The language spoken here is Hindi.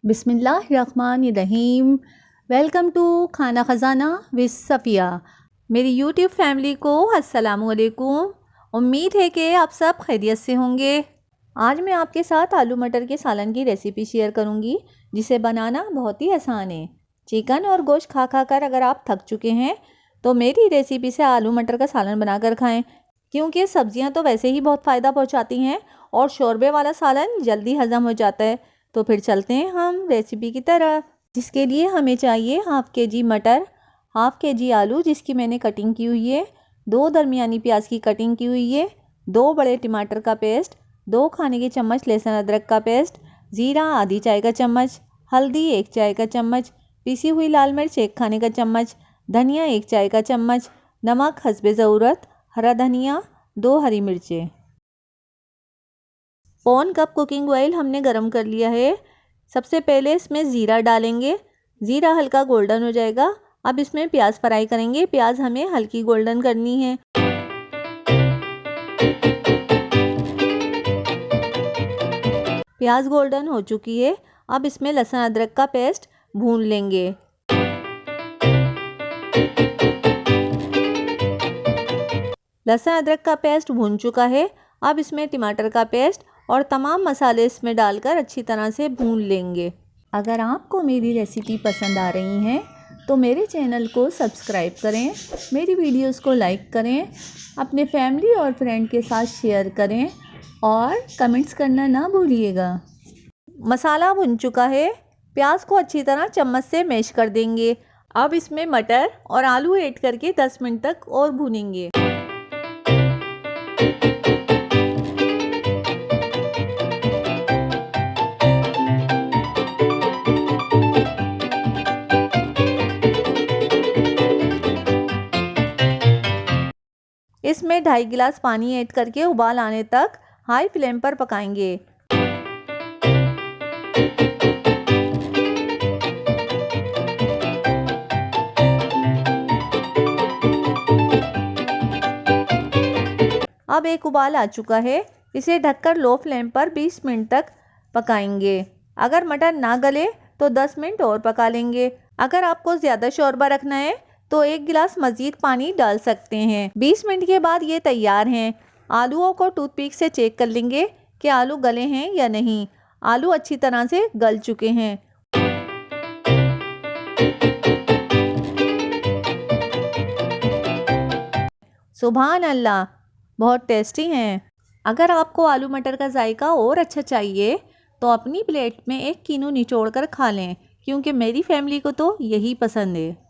बिस्मिल्लाहिर्रहमानिर्रहीम। वेलकम टू खाना ख़जाना विद सफ़िया। मेरी यूट्यूब फैमिली को अस्सलामुअलैकुम। उम्मीद है कि आप सब खैरियत से होंगे। आज मैं आपके साथ आलू मटर के सालन की रेसिपी शेयर करूंगी, जिसे बनाना बहुत ही आसान है। चिकन और गोश्त खा खा कर अगर आप थक चुके हैं तो मेरी रेसिपी से आलू मटर का सालन बनाकर खाएं, क्योंकि सब्जियां तो वैसे ही बहुत फ़ायदा पहुंचाती हैं और शोरबे वाला सालन जल्दी हज़म हो जाता है। तो फिर चलते हैं हम रेसिपी की तरफ, जिसके लिए हमें चाहिए हाफ़ के-जी मटर, हाफ़ के-जी आलू जिसकी मैंने कटिंग की हुई है, 2 दरमियानी प्याज की कटिंग की हुई है, 2 बड़े टमाटर का पेस्ट, 2 खाने के चम्मच लहसुन अदरक का पेस्ट, ज़ीरा आधी चाय का चम्मच, हल्दी 1 चाय का चम्मच, पिसी हुई लाल मिर्च 1 खाने का चम्मच, धनिया 1 चाय का चम्मच, नमक हस्बे ज़रूरत, हरा धनिया, 2 हरी मिर्चें। पौन कप कुकिंग ऑयल हमने गरम कर लिया है। सबसे पहले इसमें ज़ीरा डालेंगे। ज़ीरा हल्का गोल्डन हो जाएगा। अब इसमें प्याज फ्राई करेंगे। प्याज हमें हल्की गोल्डन करनी है। प्याज गोल्डन हो चुकी है। अब इसमें लहसुन अदरक का पेस्ट भून लेंगे। लहसुन अदरक का पेस्ट भून चुका है। अब इसमें टमाटर का पेस्ट और तमाम मसाले इसमें डालकर अच्छी तरह से भून लेंगे। अगर आपको मेरी रेसिपी पसंद आ रही हैं तो मेरे चैनल को सब्सक्राइब करें, मेरी वीडियोस को लाइक करें, अपने फैमिली और फ्रेंड के साथ शेयर करें और कमेंट्स करना ना भूलिएगा। मसाला भुन चुका है। प्याज को अच्छी तरह चम्मच से मैश कर देंगे। अब इसमें मटर और आलू ऐड करके 10 मिनट तक और भूनेंगे। इसमें 2.5 गिलास पानी ऐड करके उबाल आने तक हाई फ्लेम पर पकाएंगे। अब एक उबाल आ चुका है। इसे ढककर लो फ्लेम पर 20 मिनट तक पकाएंगे। अगर मटर ना गले तो 10 मिनट और पका लेंगे। अगर आपको ज़्यादा शोरबा रखना है तो 1 गिलास मज़ीद पानी डाल सकते हैं। 20 मिनट के बाद ये तैयार हैं। आलूओं को टूथपिक से चेक कर लेंगे कि आलू गले हैं या नहीं। आलू अच्छी तरह से गल चुके हैं। सुभान अल्लाह, बहुत टेस्टी हैं। अगर आपको आलू मटर का जायका और अच्छा चाहिए तो अपनी प्लेट में 1 कीनू निचोड़ कर खा लें, क्योंकि मेरी फैमिली को तो यही पसंद है।